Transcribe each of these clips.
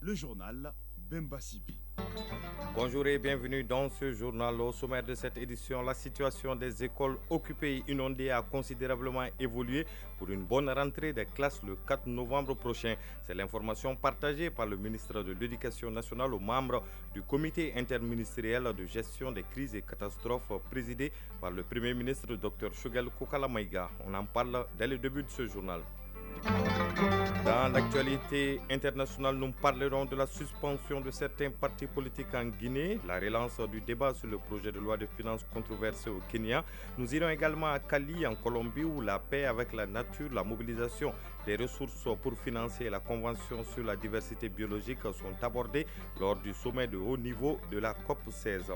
Le journal Bemba Sibi. Bonjour et bienvenue dans ce journal. Au sommaire de cette édition, la situation des écoles occupées et inondées a considérablement évolué pour une bonne rentrée des classes le 4 novembre prochain. C'est l'information partagée par le ministre de l'Éducation nationale aux membres du comité interministériel de gestion des crises et catastrophes présidé par le Premier ministre Dr Shogel Kokala Maïga. On en parle dès le début de ce journal. Dans l'actualité internationale, nous parlerons de la suspension de certains partis politiques en Guinée, la relance du débat sur le projet de loi de finances controversé au Kenya. Nous irons également à Cali, en Colombie, où la paix avec la nature, la mobilisation des ressources pour financer la Convention sur la diversité biologique sont abordées lors du sommet de haut niveau de la COP 16.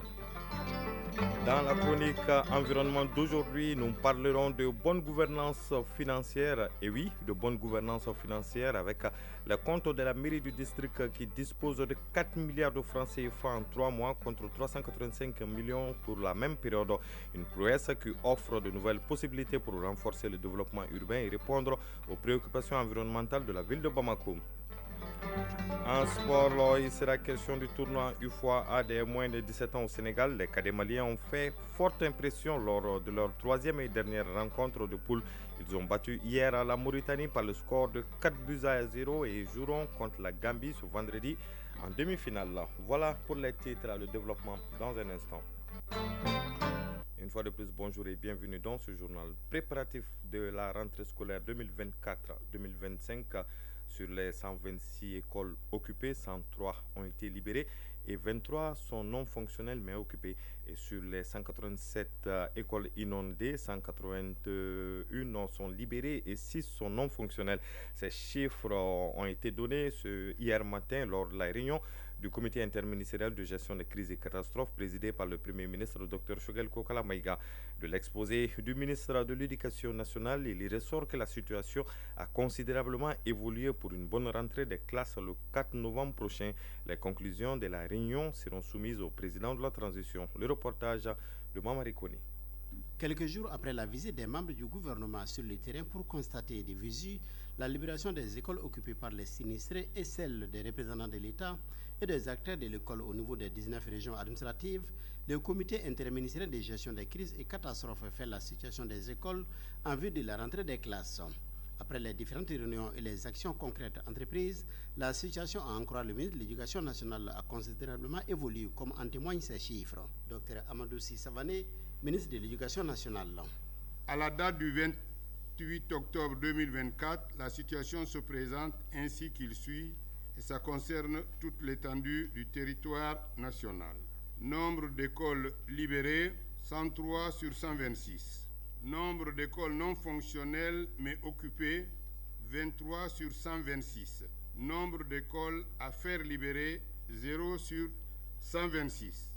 Dans la chronique environnement d'aujourd'hui, nous parlerons de bonne gouvernance financière. Et oui, de bonne gouvernance financière avec le compte de la mairie du district qui dispose de 4 milliards de francs CFA en 3 mois contre 385 millions pour la même période. Une prouesse qui offre de nouvelles possibilités pour renforcer le développement urbain et répondre aux préoccupations environnementales de la ville de Bamako. En sport, il sera question du tournoi UFOA des moins de 17 ans au Sénégal. Les cadets maliens ont fait forte impression lors de leur troisième et dernière rencontre de poule. Ils ont battu hier à la Mauritanie par le score de 4-0 et joueront contre la Gambie ce vendredi en demi-finale. Voilà pour les titres, le développement dans un instant. Une fois de plus, bonjour et bienvenue dans ce journal préparatif de la rentrée scolaire 2024-2025. Sur les 126 écoles occupées, 103 ont été libérées et 23 sont non fonctionnelles mais occupées. Et sur les 187 écoles inondées, 181 sont libérées et 6 sont non fonctionnelles. Ces chiffres ont été donnés hier matin lors de la réunion du comité interministériel de gestion des crises et catastrophes présidé par le Premier ministre Dr Shogel Kokala Maïga. De l'exposé du ministre de l'Éducation nationale, il y ressort que la situation a considérablement évolué pour une bonne rentrée des classes le 4 novembre prochain. Les conclusions de la réunion seront soumises au président de la transition. Le reportage de Mamari Koni. Quelques jours après la visite des membres du gouvernement sur le terrain pour constater de visu la libération des écoles occupées par les sinistrés et celle des représentants de l'État et des acteurs de l'école au niveau des 19 régions administratives, le comité interministériel de gestion des crises et catastrophes fait la situation des écoles en vue de la rentrée des classes. Après les différentes réunions et les actions concrètes entreprises, la situation, à en croire le ministre de l'Éducation nationale, a considérablement évolué, comme en témoignent ces chiffres. Dr Amadou Savané, ministre de l'Éducation nationale. À la date du 28 octobre 2024, la situation se présente ainsi qu'il suit et ça concerne toute l'étendue du territoire national. Nombre d'écoles libérées, 103 sur 126. Nombre d'écoles non fonctionnelles mais occupées, 23 sur 126. Nombre d'écoles à faire libérer, 0 sur 126.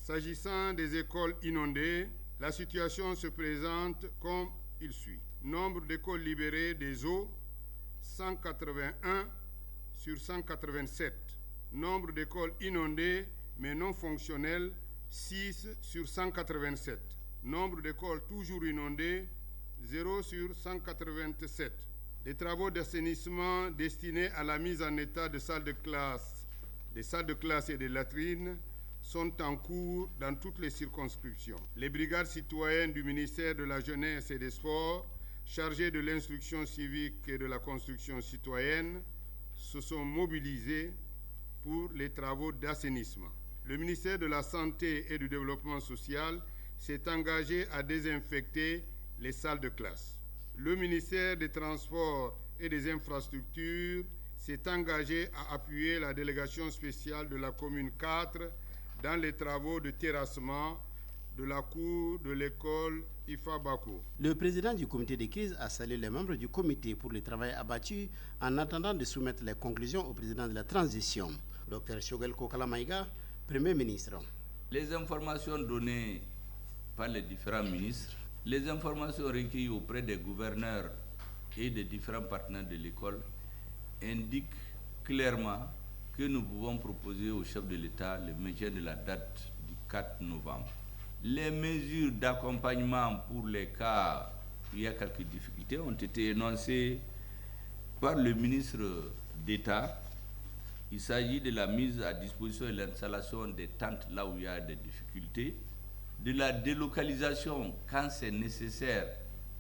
S'agissant des écoles inondées, la situation se présente comme il suit. Nombre d'écoles libérées des eaux, 181 sur 187. Nombre d'écoles inondées mais non fonctionnelles, 6 sur 187. Nombre d'écoles toujours inondées, 0 sur 187. Les travaux d'assainissement destinés à la mise en état des salles de classe et des latrines sont en cours dans toutes les circonscriptions. Les brigades citoyennes du ministère de la Jeunesse et des Sports, chargées de l'instruction civique et de la construction citoyenne, se sont mobilisées pour les travaux d'assainissement. Le ministère de la Santé et du Développement social s'est engagé à désinfecter les salles de classe. Le ministère des Transports et des Infrastructures s'est engagé à appuyer la délégation spéciale de la commune 4 dans les travaux de terrassement de la cour de l'école Ifa Bako. Le président du comité de crise a salué les membres du comité pour le travail abattu en attendant de soumettre les conclusions au président de la transition. Dr Shogel Kokala Maïga, Premier ministre. Les informations données par les différents ministres, les informations recueillies auprès des gouverneurs et des différents partenaires de l'école indiquent clairement que nous pouvons proposer au chef de l'État le maintien de la date du 4 novembre. Les mesures d'accompagnement pour les cas où il y a quelques difficultés ont été énoncées par le ministre d'État Il s'agit de la mise à disposition et l'installation des tentes là où il y a des difficultés, de la délocalisation quand c'est nécessaire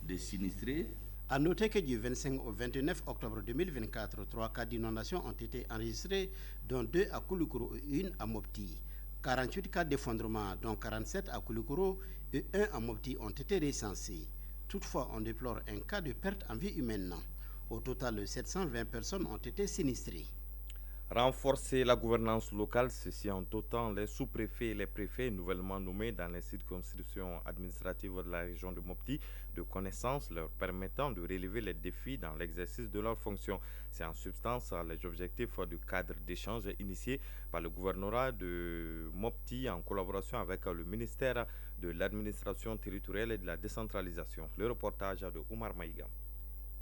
des sinistrés. A noter que du 25 au 29 octobre 2024, 3 cas d'inondation ont été enregistrés, dont 2 à Koulikoro et 1 à Mopti. 48 cas d'effondrement, dont 47 à Koulikoro et 1 à Mopti, ont été recensés. Toutefois, on déplore un cas de perte en vie humaine. Au total, 720 personnes ont été sinistrées. Renforcer la gouvernance locale, ceci en dotant les sous-préfets et les préfets nouvellement nommés dans les circonscriptions administratives de la région de Mopti de connaissances leur permettant de relever les défis dans l'exercice de leurs fonctions. C'est en substance les objectifs du cadre d'échange initié par le gouvernorat de Mopti en collaboration avec le ministère de l'administration territoriale et de la décentralisation. Le reportage de Oumar Maïga.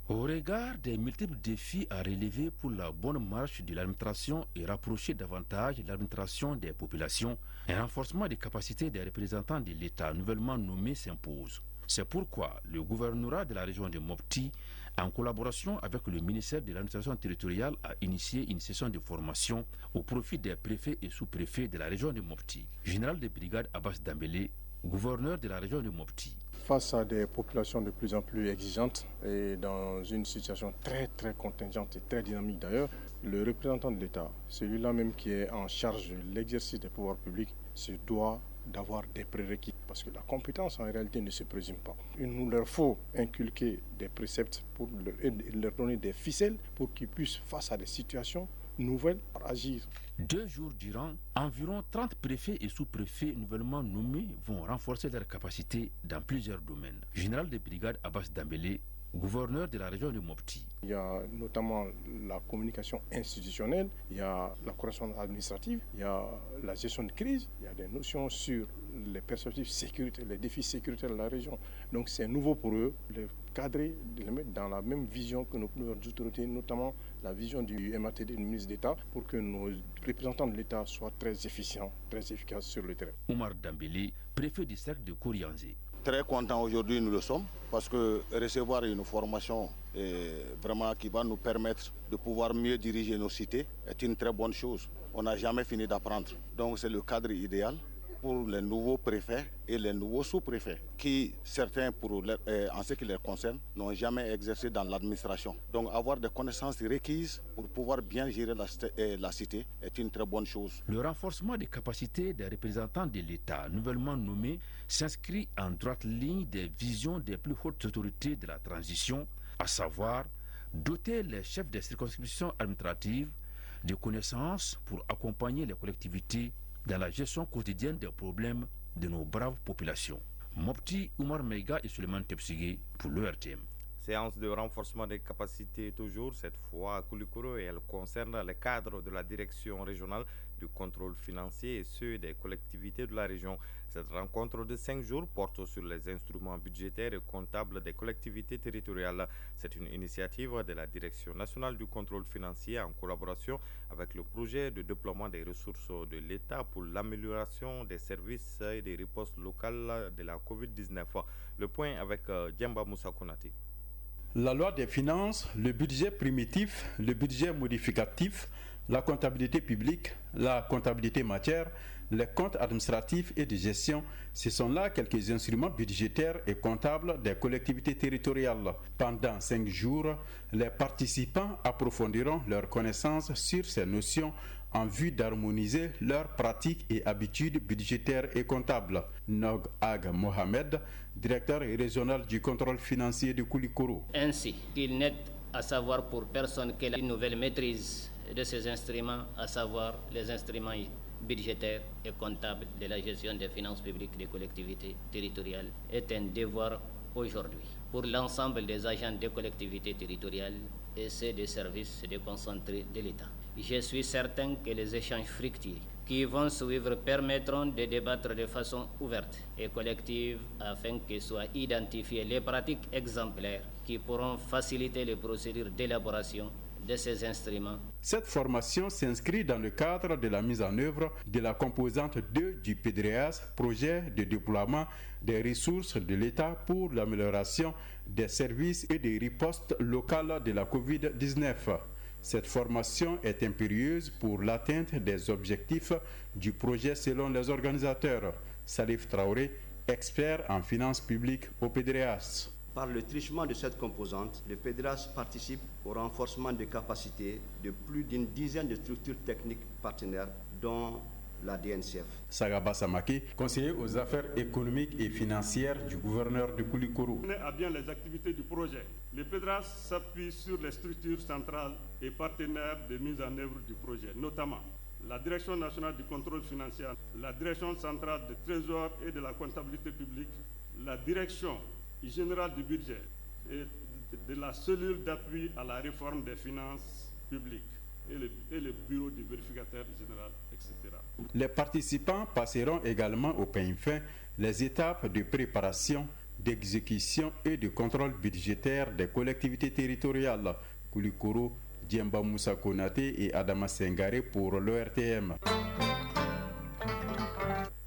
Au regard des multiples défis à relever pour la bonne marche de l'administration et rapprocher davantage l'administration des populations, un renforcement des capacités des représentants de l'État nouvellement nommés s'impose. C'est pourquoi le gouvernorat de la région de Mopti, en collaboration avec le ministère de l'administration territoriale, a initié une session de formation au profit des préfets et sous-préfets de la région de Mopti. Général de brigade Abbas Dambélé, gouverneur de la région de Mopti. Face à des populations de plus en plus exigeantes et dans une situation très contingente et très dynamique d'ailleurs, le représentant de l'État, celui-là même qui est en charge de l'exercice des pouvoirs publics, se doit d'avoir des prérequis parce que la compétence en réalité ne se présume pas. Il nous leur faut inculquer des préceptes pour leur donner des ficelles pour qu'ils puissent, face à des situations nouvelles, agir. 2 jours durant, environ 30 préfets et sous-préfets nouvellement nommés vont renforcer leurs capacités dans plusieurs domaines. Général de brigade Abbas Dambélé, gouverneur de la région de Mopti. Il y a notamment la communication institutionnelle, il y a la correspondance administrative, il y a la gestion de crise, il y a des notions sur les perspectives sécuritaires, les défis sécuritaires de la région. Donc c'est nouveau pour eux, de cadrer, de les mettre dans la même vision que nos autorités, notamment la vision du MATD, du ministre d'État, pour que nos représentants de l'État soient très efficients, très efficaces sur le terrain. Oumar Dambélé, préfet du cercle de Kourianzé. Très content aujourd'hui, nous le sommes, parce que recevoir une formation vraiment qui va nous permettre de pouvoir mieux diriger nos cités est une très bonne chose. On n'a jamais fini d'apprendre. Donc c'est le cadre idéal pour les nouveaux préfets et les nouveaux sous-préfets qui, certains, en ce qui les concerne, n'ont jamais exercé dans l'administration. Donc avoir des connaissances requises pour pouvoir bien gérer la cité est une très bonne chose. Le renforcement des capacités des représentants de l'État nouvellement nommés s'inscrit en droite ligne des visions des plus hautes autorités de la transition, à savoir doter les chefs des circonscriptions administratives de connaissances pour accompagner les collectivités dans la gestion quotidienne des problèmes de nos braves populations. Mopti, Oumar Meiga et Suleiman Tepsigé pour l'ERTM. Séance de renforcement des capacités toujours, cette fois à Koulikoro, et elle concerne les cadres de la direction régionale du contrôle financier et ceux des collectivités de la région. Cette rencontre de 5 jours porte sur les instruments budgétaires et comptables des collectivités territoriales. C'est une initiative de la Direction nationale du contrôle financier en collaboration avec le projet de déploiement des ressources de l'État pour l'amélioration des services et des ripostes locales de la COVID-19. Le point avec Djemba Moussa Konati. La loi des finances, le budget primitif, le budget modificatif, la comptabilité publique, la comptabilité matière, les comptes administratifs et de gestion, ce sont là quelques instruments budgétaires et comptables des collectivités territoriales. Pendant 5 jours, les participants approfondiront leurs connaissances sur ces notions en vue d'harmoniser leurs pratiques et habitudes budgétaires et comptables. Nog Ag Mohamed, directeur régional du contrôle financier de Koulikoro. Ainsi qu'il n'est à savoir pour personne qu'elle a une nouvelle maîtrise de ces instruments, à savoir les instruments budgétaires et comptables de la gestion des finances publiques des collectivités territoriales, est un devoir aujourd'hui pour l'ensemble des agents des collectivités territoriales et ceux des services déconcentrés de l'État. Je suis certain que les échanges fructueux qui vont suivre permettront de débattre de façon ouverte et collective afin que soient identifiées les pratiques exemplaires qui pourront faciliter les procédures d'élaboration de ces instruments. Cette formation s'inscrit dans le cadre de la mise en œuvre de la composante 2 du PDREAS, projet de déploiement des ressources de l'État pour l'amélioration des services et des ripostes locales de la COVID-19. Cette formation est impérieuse pour l'atteinte des objectifs du projet selon les organisateurs. Salif Traoré, expert en finances publiques au PDRAS. Par le truchement de cette composante, le PDRAS participe au renforcement des capacités de plus d'une dizaine de structures techniques partenaires, dont la DNCF. Sagaba Samake, conseiller aux affaires économiques et financières du gouverneur de Koulikoro. On a bien les activités du projet. Le PDRAS s'appuie sur les structures centrales et partenaires de mise en œuvre du projet, notamment la Direction nationale du contrôle financier, la Direction centrale du Trésor et de la comptabilité publique, la Direction générale du budget et de la cellule d'appui à la réforme des finances publiques et le bureau du vérificateur général, etc. Les participants passeront également au peigne fin les étapes de préparation, d'exécution et de contrôle budgétaire des collectivités territoriales. Koulikoro, Djemba Moussa Konaté et Adama Sengare pour l'ORTM.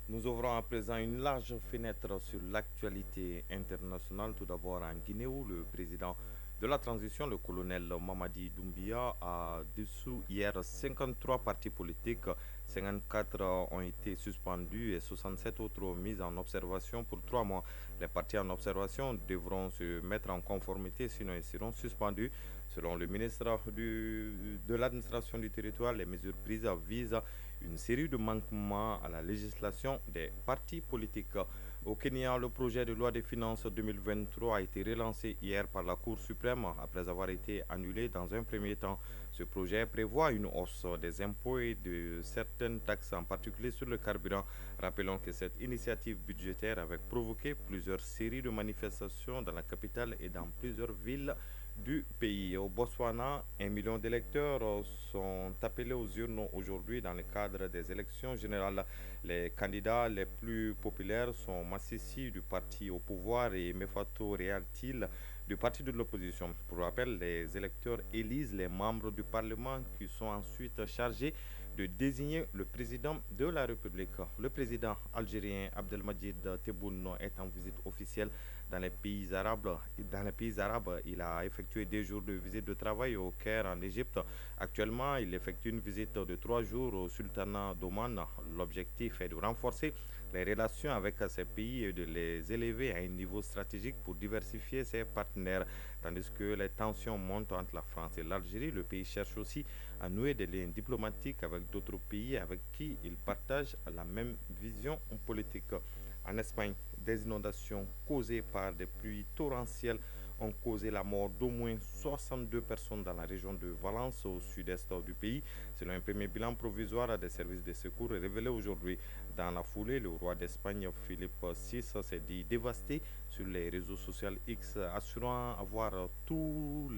Nous ouvrons à présent une large fenêtre sur l'actualité internationale. Tout d'abord en Guinée où le président de la transition, le colonel Mamadi Doumbia, a dissous hier 53 partis politiques. 54 ont été suspendus et 67 autres mis en observation pour 3 mois. Les partis en observation devront se mettre en conformité, sinon ils seront suspendus. Selon le ministre de l'administration du territoire, les mesures prises visent une série de manquements à la législation des partis politiques. Au Kenya, le projet de loi des finances 2023 a été relancé hier par la Cour suprême après avoir été annulé dans un premier temps. Ce projet prévoit une hausse des impôts et de certaines taxes, en particulier sur le carburant. Rappelons que cette initiative budgétaire avait provoqué plusieurs séries de manifestations dans la capitale et dans plusieurs villes du pays. Au Botswana, 1 million d'électeurs sont appelés aux urnes aujourd'hui dans le cadre des élections générales. Les candidats les plus populaires sont Massissi du parti au pouvoir et Mefato Real-Til du parti de l'opposition. Pour rappel, les électeurs élisent les membres du Parlement qui sont ensuite chargés de désigner le président de la République. Le président algérien Abdelmadjid Tebboune est en visite officielle dans les pays arabes. Il a effectué 2 jours de visite de travail au Caire en Égypte. Actuellement, il effectue une visite de 3 jours au sultanat d'Oman. L'objectif est de renforcer les relations avec ces pays et de les élever à un niveau stratégique pour diversifier ses partenaires. Tandis que les tensions montent entre la France et l'Algérie, le pays cherche aussi à nouer des liens diplomatiques avec d'autres pays avec qui il partage la même vision politique. En Espagne, des inondations causées par des pluies torrentielles ont causé la mort d'au moins 62 personnes dans la région de Valence, au sud-est du pays. Selon un premier bilan provisoire des services de secours révélé aujourd'hui. Dans la foulée, le roi d'Espagne, Philippe VI, s'est dit dévasté sur les réseaux sociaux X, assurant apporter tout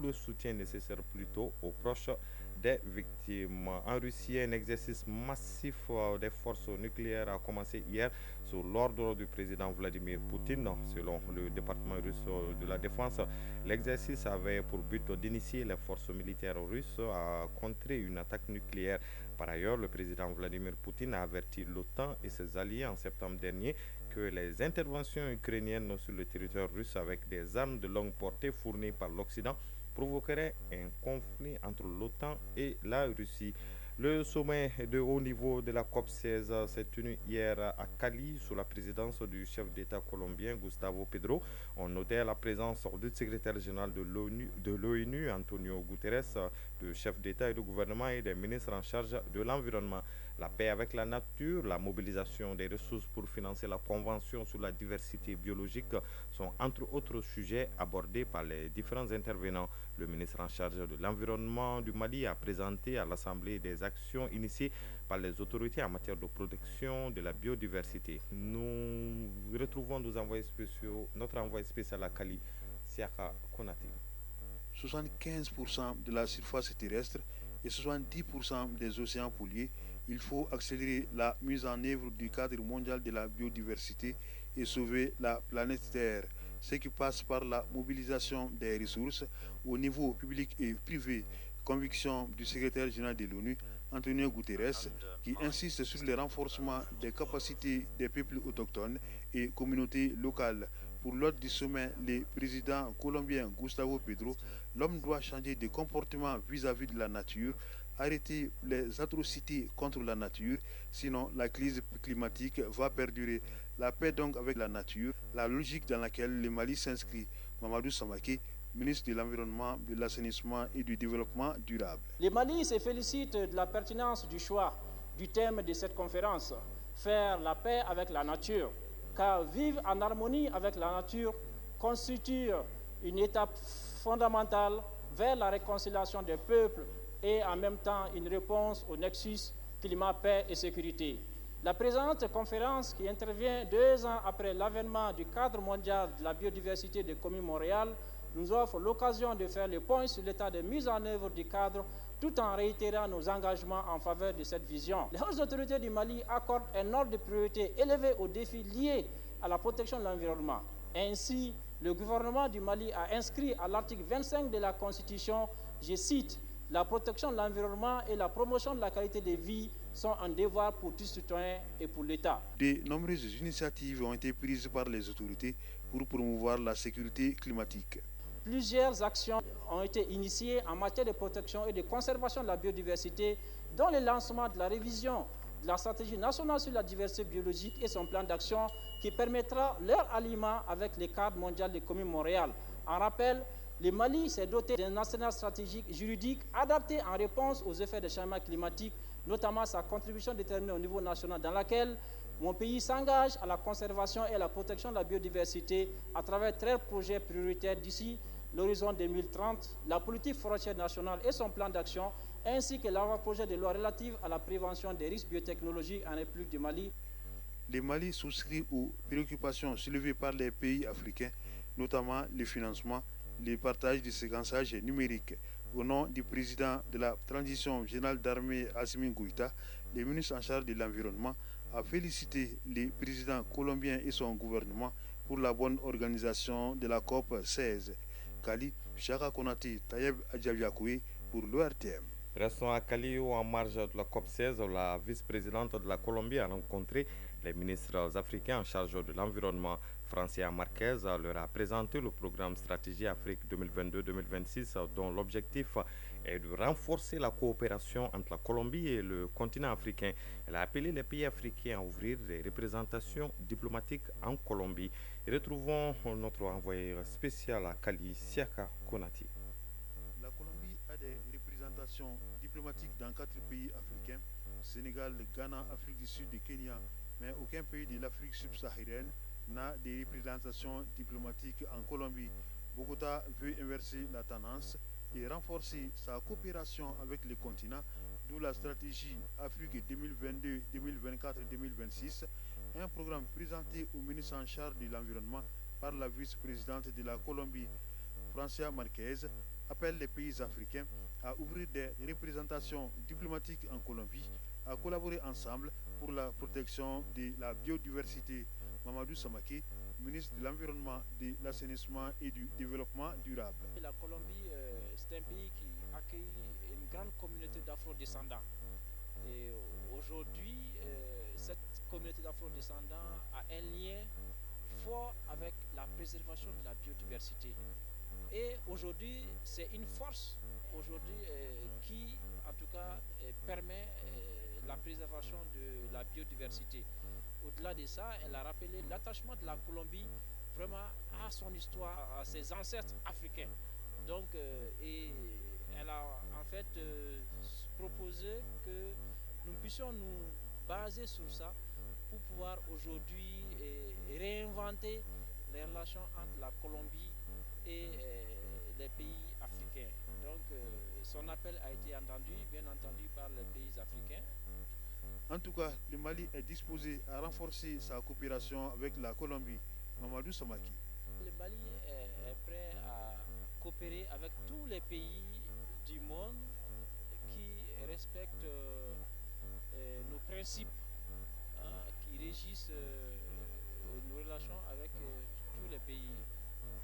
le soutien nécessaire plutôt aux proches des victimes. En Russie, un exercice massif des forces nucléaires a commencé hier sous l'ordre du président Vladimir Poutine. Selon le département russe de la défense, l'exercice avait pour but d'initier les forces militaires russes à contrer une attaque nucléaire. Par ailleurs, le président Vladimir Poutine a averti l'OTAN et ses alliés en septembre dernier que les interventions ukrainiennes sur le territoire russe avec des armes de longue portée fournies par l'Occident provoquerait un conflit entre l'OTAN et la Russie. Le sommet de haut niveau de la COP16 s'est tenu hier à Cali sous la présidence du chef d'État colombien Gustavo Petro. On notait la présence du secrétaire général de l'ONU, Antonio Guterres, du chef d'État et de gouvernement et des ministres en charge de l'environnement. La paix avec la nature, la mobilisation des ressources pour financer la Convention sur la diversité biologique sont entre autres sujets abordés par les différents intervenants. Le ministre en charge de l'environnement du Mali a présenté à l'Assemblée des actions initiées par les autorités en matière de protection de la biodiversité. Nous retrouvons notre envoyé spécial à Cali, Siaka Konaté. 75% de la surface terrestre et 70% des océans pollués, il faut accélérer la mise en œuvre du cadre mondial de la biodiversité et sauver la planète Terre, ce qui passe par la mobilisation des ressources au niveau public et privé. Conviction du secrétaire général de l'ONU, Antonio Guterres, qui insiste sur le renforcement des capacités des peuples autochtones et communautés locales. Pour l'hôte du sommet, le président colombien Gustavo Petro, l'homme doit changer de comportement vis-à-vis de la nature, arrêter les atrocités contre la nature, sinon la crise climatique va perdurer. La paix donc avec la nature, la logique dans laquelle le Mali s'inscrit. Mamadou Samake, ministre de l'Environnement, de l'Assainissement et du Développement durable. Le Mali se félicite de la pertinence du choix du thème de cette conférence, faire la paix avec la nature, car vivre en harmonie avec la nature constitue une étape fondamentale vers la réconciliation des peuples et en même temps une réponse au nexus climat, paix et sécurité. La présente conférence, qui intervient 2 ans après l'avènement du cadre mondial de la biodiversité de Commis-Montréal, nous offre l'occasion de faire le point sur l'état de mise en œuvre du cadre, tout en réitérant nos engagements en faveur de cette vision. Les hautes autorités du Mali accordent un ordre de priorité élevé aux défis liés à la protection de l'environnement. Ainsi, le gouvernement du Mali a inscrit à l'article 25 de la Constitution, je cite, « La protection de l'environnement et la promotion de la qualité de vie sont un devoir pour tous citoyens et pour l'État. » De nombreuses initiatives ont été prises par les autorités pour promouvoir la sécurité climatique. Plusieurs actions ont été initiées en matière de protection et de conservation de la biodiversité, dont le lancement de la révision de la stratégie nationale sur la diversité biologique et son plan d'action qui permettra leur alliement avec le cadre mondial de Commis-Montréal. En rappel, le Mali s'est doté d'un arsenal stratégique juridique adapté en réponse aux effets des changements climatiques, notamment sa contribution déterminée au niveau national dans laquelle mon pays s'engage à la conservation et à la protection de la biodiversité à travers 13 projets prioritaires d'ici l'horizon 2030, la politique forestière nationale et son plan d'action, ainsi que l'avant-projet de loi relative à la prévention des risques biotechnologiques en République du Mali. Le Mali souscrit aux préoccupations soulevées par les pays africains, notamment le financement, le partage du séquençage numérique. Au nom du président de la transition générale d'armée Assimi Goïta, le ministre en charge de l'environnement a félicité le président colombien et son gouvernement pour la bonne organisation de la COP 16. Kali, Chaka Konati, Tayeb Adjaviakoué pour l'ORTM. Restons à Cali où, en marge de la COP 16, la vice-présidente de la Colombie a rencontré les ministres africains en charge de l'environnement. Francia Marquez leur a présenté le programme Stratégie Afrique 2022-2026 dont l'objectif est de renforcer la coopération entre la Colombie et le continent africain. Elle a appelé les pays africains à ouvrir des représentations diplomatiques en Colombie. Retrouvons notre envoyé spécial à Cali, Siaka Konati. La Colombie a des représentations diplomatiques dans 4 pays africains, Sénégal, Ghana, Afrique du Sud et Kenya, mais aucun pays de l'Afrique subsaharienne n'a de représentation diplomatique en Colombie. Bogota veut inverser la tendance et renforcer sa coopération avec le continent, d'où la stratégie Afrique 2022-2024-2026, un programme présenté au ministre en charge de l'environnement par la vice-présidente de la Colombie, Francia Marquez, appelle les pays africains à ouvrir des représentations diplomatiques en Colombie, à collaborer ensemble pour la protection de la biodiversité. Mamadou Samake, ministre de l'Environnement, de l'Assainissement et du Développement durable. La Colombie, c'est un pays qui accueille une grande communauté d'afro-descendants. Et aujourd'hui, cette communauté d'afro-descendants a un lien fort avec la préservation de la biodiversité. Et aujourd'hui, c'est une force qui, en tout cas, permet la préservation de la biodiversité. Au-delà de ça, elle a rappelé l'attachement de la Colombie vraiment à son histoire, à ses ancêtres africains. Donc, et elle a en fait proposé que nous puissions nous baser sur ça pour pouvoir aujourd'hui réinventer les relations entre la Colombie et les pays africains. Donc, son appel a été entendu, bien entendu, par les pays africains. En tout cas, le Mali est disposé à renforcer sa coopération avec la Colombie. Mamadou Samaki. Le Mali est prêt à coopérer avec tous les pays du monde qui respectent nos principes qui régissent nos relations avec tous les pays,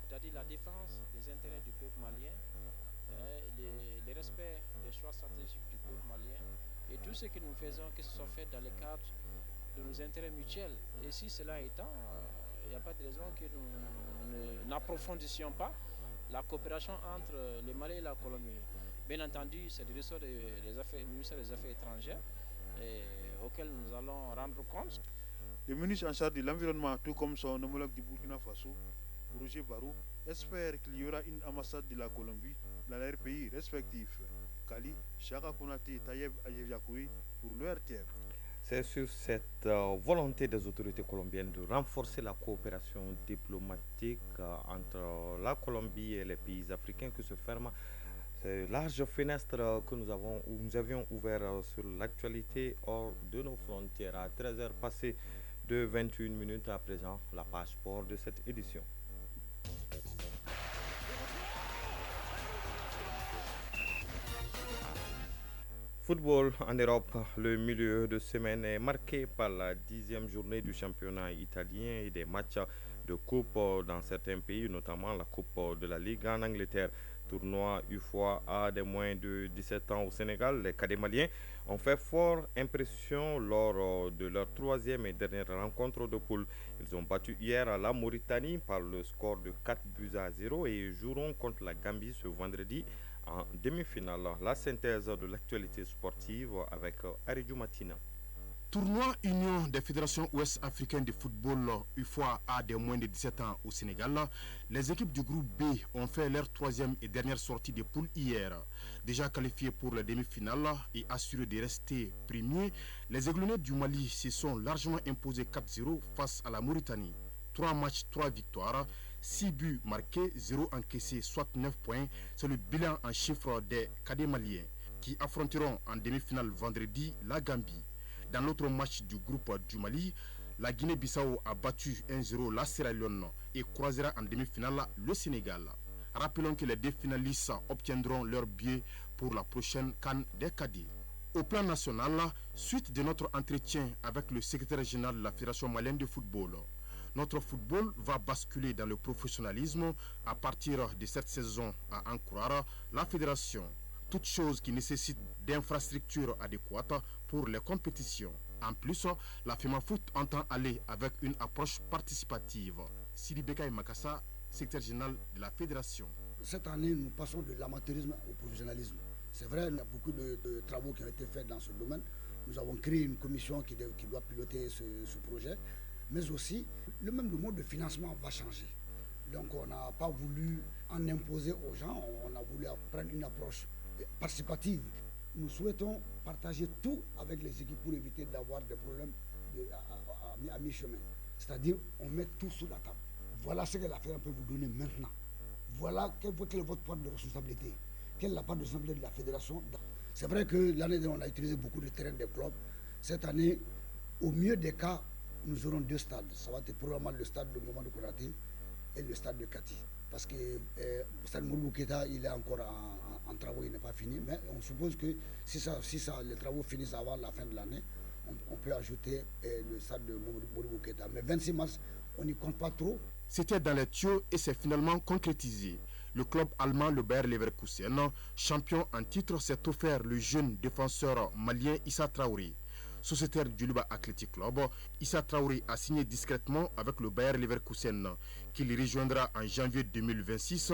c'est-à-dire la défense des intérêts du peuple malien, le respect des choix stratégiques du peuple malien et tout ce que nous faisons, que ce soit fait dans le cadre de nos intérêts mutuels. Et si cela étant, il n'y a pas de raison que nous n'approfondissions pas la coopération entre le Mali et la Colombie. Bien entendu, c'est du ressort du ministère des Affaires étrangères auquel nous allons rendre compte. Le ministre en charge de l'environnement, tout comme son homologue du Burkina Faso, Roger Barou, espère qu'il y aura une ambassade de la Colombie dans leurs pays respectifs. Kali, Chaka Konate et Tayeb Ayeriakoui pour le RTM. C'est sur cette volonté des autorités colombiennes de renforcer la coopération diplomatique entre la Colombie et les pays africains que se ferme ces larges fenêtres que nous avions ouvert sur l'actualité hors de nos frontières. À 13h passées de 21 minutes à présent, la page sport de cette édition. Football en Europe, le milieu de semaine est marqué par la 10e journée du championnat italien et des matchs de coupe dans certains pays, notamment la coupe de la Ligue en Angleterre. Tournoi UFOA des moins de 17 ans au Sénégal, les cadets maliens ont fait fort impression lors de leur 3e et dernière rencontre de poule. Ils ont battu hier la Mauritanie par le score de 4-0 et joueront contre la Gambie ce vendredi en demi-finale. La synthèse de l'actualité sportive avec Aridou Matina. Tournoi Union des fédérations ouest-africaines de football UFOA des moins de 17 ans au Sénégal. Les équipes du groupe B ont fait leur 3e et dernière sortie de poule hier. Déjà qualifiés pour la demi-finale et assurés de rester premiers, les Aiglonnets du Mali se sont largement imposés 4-0 face à la Mauritanie. 3 matchs, 3 victoires, 6 buts marqués, 0 encaissés, soit 9 points. C'est le bilan en chiffres des cadets maliens qui affronteront en demi-finale vendredi la Gambie. Dans l'autre match du groupe du Mali, la Guinée-Bissau a battu 1-0 la Sierra Leone et croisera en demi-finale le Sénégal. Rappelons que les deux finalistes obtiendront leur billet pour la prochaine CAN des cadets. Au plan national, suite de notre entretien avec le secrétaire général de la Fédération malienne de football, notre football va basculer dans le professionnalisme à partir de cette saison, à en croire la fédération. Toute chose qui nécessite d'infrastructures adéquates pour les compétitions. En plus, la FEMAFOOT entend aller avec une approche participative. Sidi Bekay Makassa, secrétaire général de la fédération. Cette année, nous passons de l'amateurisme au professionnalisme. C'est vrai, il y a beaucoup de travaux qui ont été faits dans ce domaine. Nous avons créé une commission qui doit piloter ce projet. Mais aussi, le mode de financement va changer. Donc on n'a pas voulu en imposer aux gens, on a voulu prendre une approche participative. Nous souhaitons partager tout avec les équipes pour éviter d'avoir des problèmes à mi-chemin. C'est-à-dire, on met tout sur la table. Voilà ce que la fédération peut vous donner maintenant. Voilà quelle est votre part de responsabilité. Quelle est la part de responsabilité de la fédération. C'est vrai que l'année dernière, on a utilisé beaucoup de terrains des clubs. Cette année, au mieux des cas, nous aurons 2 stades. Ça va être probablement le stade de Mamadou Konaté et le stade de Kati. Parce que le stade Modibo Keïta, il est encore en travaux, il n'est pas fini. Mais on suppose que si les travaux finissent avant la fin de l'année, on peut ajouter le stade de Modibo Keïta. Mais 26 mars, on n'y compte pas trop. C'était dans les tuyaux et c'est finalement concrétisé. Le club allemand, le Bayer Leverkusen, champion en titre, s'est offert le jeune défenseur malien Issa Traoré. Sociétaire du Luba Athletic Club, Issa Traoré a signé discrètement avec le Bayer Leverkusen, qu'il rejoindra en janvier 2026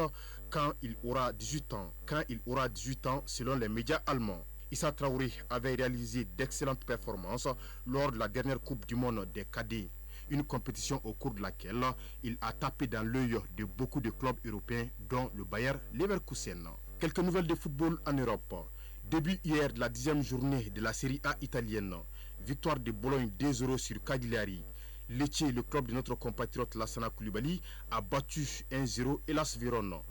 quand il aura 18 ans. Quand il aura 18 ans, selon les médias allemands. Issa Traoré avait réalisé d'excellentes performances lors de la dernière Coupe du Monde des cadets. Une compétition au cours de laquelle il a tapé dans l'œil de beaucoup de clubs européens, dont le Bayer Leverkusen. Quelques nouvelles de football en Europe. Début hier de la 10e journée de la Série A italienne. Victoire de Bologne 2-0 sur Cagliari. Lecce, le club de notre compatriote Lassana Koulibaly, a battu 1-0 Hellas Vérone.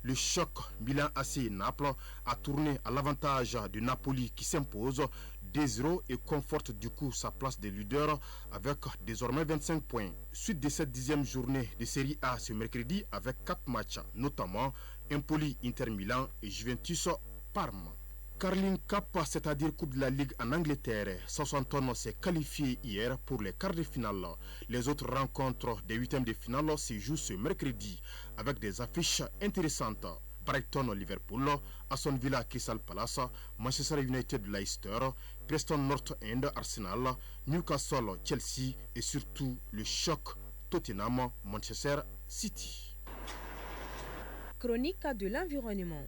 Le choc Milan AC Naples a tourné à l'avantage de Napoli qui s'impose 2-0 et conforte du coup sa place de leader avec désormais 25 points. Suite de cette 10e journée de Série A ce mercredi avec 4 matchs, notamment Empoli Inter Milan et Juventus Parme. Carling Cup, c'est-à-dire Coupe de la Ligue en Angleterre, Southampton s'est qualifié hier pour les quarts de finale. Les autres rencontres des 8e de finale se jouent ce mercredi avec des affiches intéressantes. Brighton Liverpool, Aston Villa Crystal Palace, Manchester United Leicester, Preston North End Arsenal, Newcastle Chelsea et surtout le choc Tottenham, Manchester City. Chronique de l'environnement.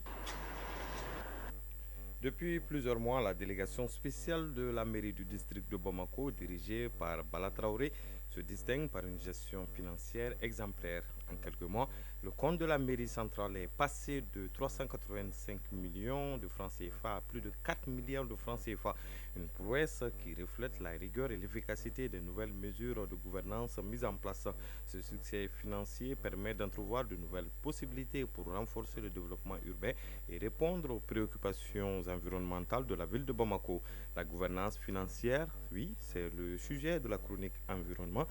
Depuis plusieurs mois, la délégation spéciale de la mairie du district de Bamako, dirigée par Bala Traoré, se distingue par une gestion financière exemplaire. En quelques mois, le compte de la mairie centrale est passé de 385 millions de francs CFA à plus de 4 milliards de francs CFA. Une prouesse qui reflète la rigueur et l'efficacité des nouvelles mesures de gouvernance mises en place. Ce succès financier permet d'entrevoir de nouvelles possibilités pour renforcer le développement urbain et répondre aux préoccupations environnementales de la ville de Bamako. La gouvernance financière, oui, c'est le sujet de la chronique environnement.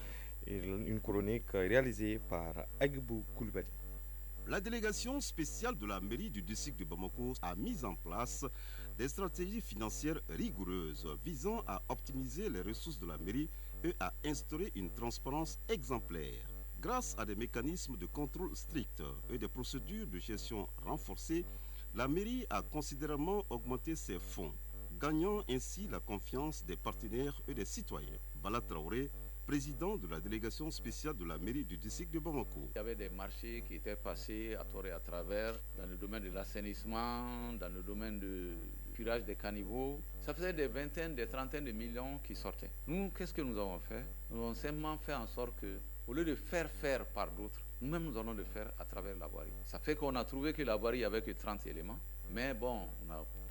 Une chronique réalisée par Agibou Koulibaly. La délégation spéciale de la mairie du district de Bamako a mis en place des stratégies financières rigoureuses visant à optimiser les ressources de la mairie et à instaurer une transparence exemplaire. Grâce à des mécanismes de contrôle stricts et des procédures de gestion renforcées, la mairie a considérablement augmenté ses fonds, gagnant ainsi la confiance des partenaires et des citoyens. Bala Traoré, président de la délégation spéciale de la mairie du district de Bamako. Il y avait des marchés qui étaient passés à tort et à travers dans le domaine de l'assainissement, dans le domaine du curage des caniveaux. Ça faisait des vingtaines, des trentaines de millions qui sortaient. Nous, qu'est-ce que nous avons fait? Nous avons simplement fait en sorte que, au lieu de faire par d'autres, nous-mêmes nous allons le faire à travers la voirie. Ça fait qu'on a trouvé que la voirie avait que 30 éléments. Mais bon,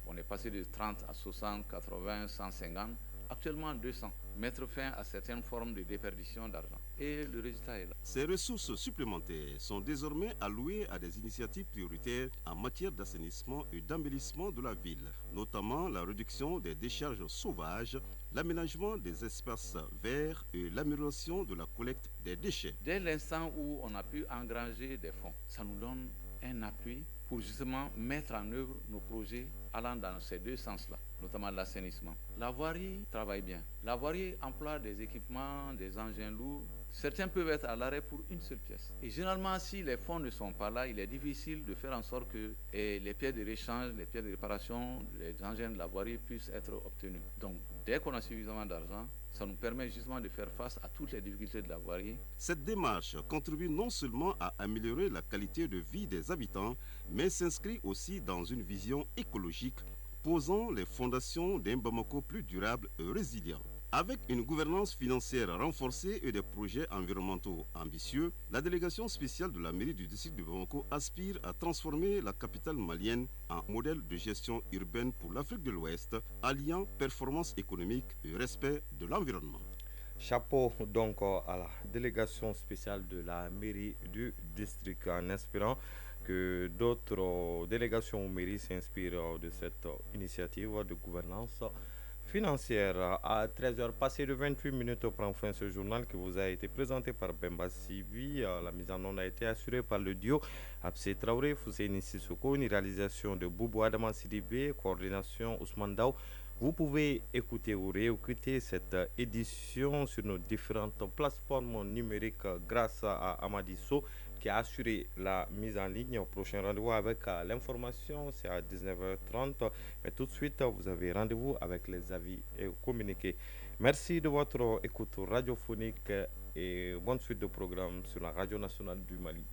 on est passé de 30 à 60, 80, 150. Actuellement 200, mettre fin à certaines formes de déperdition d'argent. Et le résultat est là. Ces ressources supplémentaires sont désormais allouées à des initiatives prioritaires en matière d'assainissement et d'embellissement de la ville, notamment la réduction des décharges sauvages, l'aménagement des espaces verts et l'amélioration de la collecte des déchets. Dès l'instant où on a pu engranger des fonds, ça nous donne un appui pour justement mettre en œuvre nos projets allant dans ces deux sens-là, notamment l'assainissement. La voirie travaille bien. La voirie emploie des équipements, des engins lourds. Certains peuvent être à l'arrêt pour une seule pièce. Et généralement, si les fonds ne sont pas là, il est difficile de faire en sorte que les pièces de réchange, les pièces de réparation, les engins de la voirie puissent être obtenus. Donc, dès qu'on a suffisamment d'argent, ça nous permet justement de faire face à toutes les difficultés de la voirie. Cette démarche contribue non seulement à améliorer la qualité de vie des habitants, mais s'inscrit aussi dans une vision écologique, posant les fondations d'un Bamako plus durable et résilient. Avec une gouvernance financière renforcée et des projets environnementaux ambitieux, la délégation spéciale de la mairie du district de Bamako aspire à transformer la capitale malienne en modèle de gestion urbaine pour l'Afrique de l'Ouest, alliant performance économique et respect de l'environnement. Chapeau donc à la délégation spéciale de la mairie du district, en espérant que d'autres délégations aux mairies s'inspirent de cette initiative de gouvernance financière. À 13h passé de 28 minutes prend fin ce journal qui vous a été présenté par Bemba Sibi. La mise en onde a été assurée par le duo Abse Traoré, Fousseini Sissoko, une réalisation de Boubou Adama Sidibé, coordination Ousmane Daou. Vous pouvez écouter ou réécouter cette édition sur nos différentes plateformes numériques grâce à Amadisso qui a assuré la mise en ligne. Au prochain rendez-vous avec l'information, c'est à 19h30. Mais tout de suite, vous avez rendez-vous avec les avis et communiqués. Merci de votre écoute radiophonique et bonne suite de programme sur la Radio nationale du Mali.